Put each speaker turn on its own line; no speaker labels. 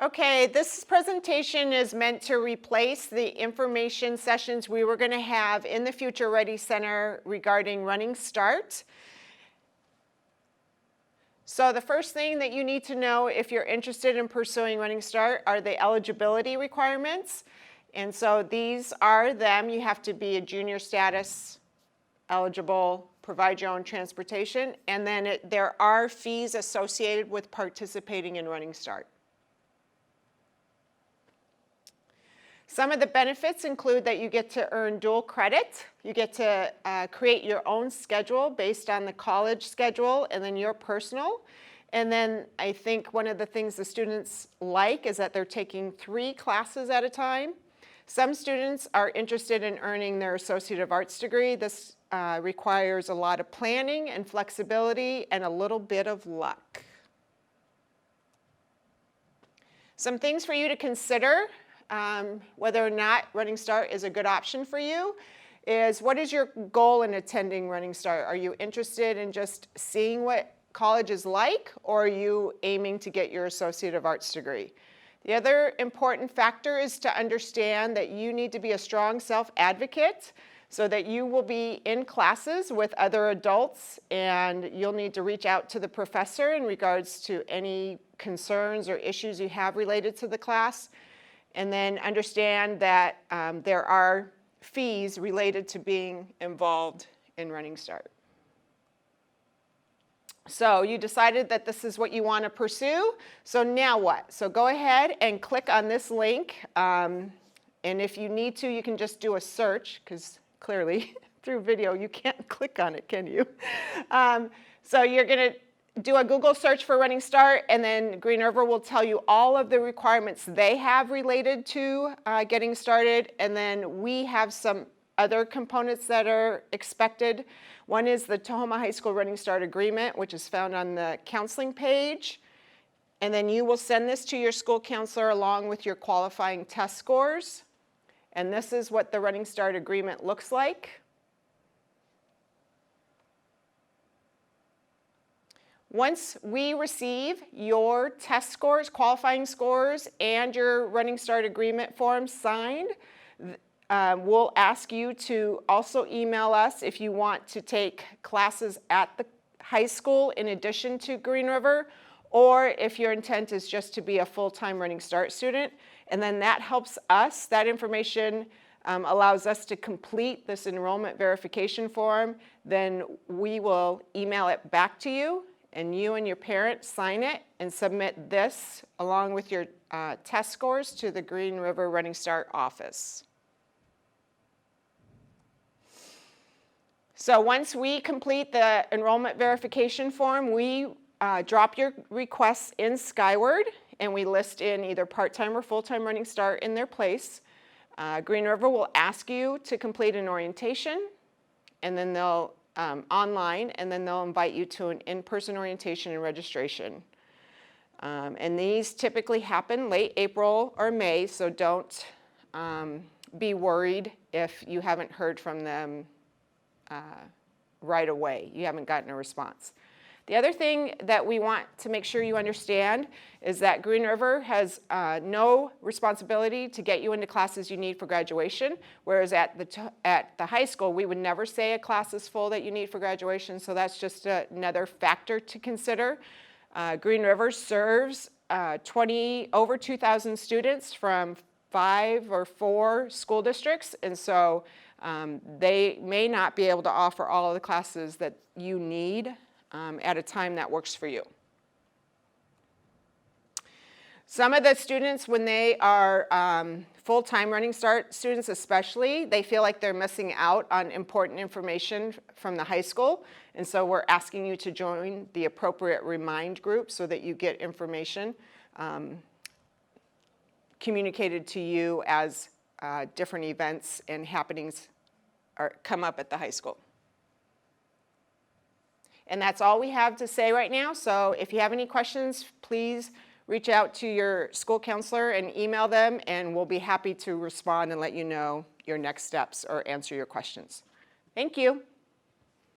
Okay, this presentation is meant to replace the information sessions we were going to have in the Future Ready Center regarding Running Start. So the first thing that you need to know if you're interested in pursuing Running Start are the eligibility requirements. And so these are them. You have to be a junior status eligible, provide your own transportation, and then there are fees associated with participating in Running Start. Some of the benefits include that you get to earn dual credit. You get to create your own schedule based on the college schedule and then your personal. And then I think one of the things the students like is that they're taking 3 classes at a time. Some students are interested in earning their Associate of Arts degree. This requires a lot of planning and flexibility and a little bit of luck. Some things for you to consider. Whether or not Running Start is a good option for you is, what is your goal in attending Running Start? Are you interested in just seeing what college is like, or are you aiming to get your Associate of Arts degree? The other important factor is to understand that you need to be a strong self-advocate so that you will be in classes with other adults and you'll need to reach out to the professor in regards to any concerns or issues you have related to the class. And then understand that there are fees related to being involved in Running Start. So you decided that this is what you want to pursue. So now what? So go ahead and click on this link. And if you need to, you can just do a search, because clearly through video you can't click on it, can you? So you're going to do a Google search for Running Start, and then Green River will tell you all of the requirements they have related to getting started. And then we have some other components that are expected. One is the Tahoma High School Running Start Agreement, which is found on the counseling page. And then you will send this to your school counselor along with your qualifying test scores. And this is what the Running Start Agreement looks like. Once we receive your test scores, qualifying scores, and your Running Start Agreement form signed, we'll ask you to also email us if you want to take classes at the high school in addition to Green River, or if your intent is just to be a full-time Running Start student. And then that helps us, that information allows us to complete this enrollment verification form. Then we will email it back to you, and you and your parent sign it and submit this along with your test scores to the Green River Running Start office. So once we complete the enrollment verification form, we drop your requests in Skyward, and we list in either part-time or full-time Running Start in their place. Green River will ask you to complete an orientation, and then they'll online, and then they'll invite you to an in-person orientation and registration. And these typically happen late April or May, so don't be worried if you haven't heard from them right away. You haven't gotten a response. The other thing that we want to make sure you understand is that Green River has no responsibility to get you into classes you need for graduation, whereas at the high school, we would never say a class is full that you need for graduation, so that's just another factor to consider. Green River serves over 2,000 students from 5 or 4 school districts, and so they may not be able to offer all of the classes that you need at a time that works for you. Some of the students, when they are full-time Running Start students especially, they feel like they're missing out on important information from the high school. And so we're asking you to join the appropriate Remind group so that you get information communicated to you as different events and happenings come up at the high school. And that's all we have to say right now. So if you have any questions, please reach out to your school counselor and email them, and we'll be happy to respond and let you know your next steps or answer your questions. Thank you.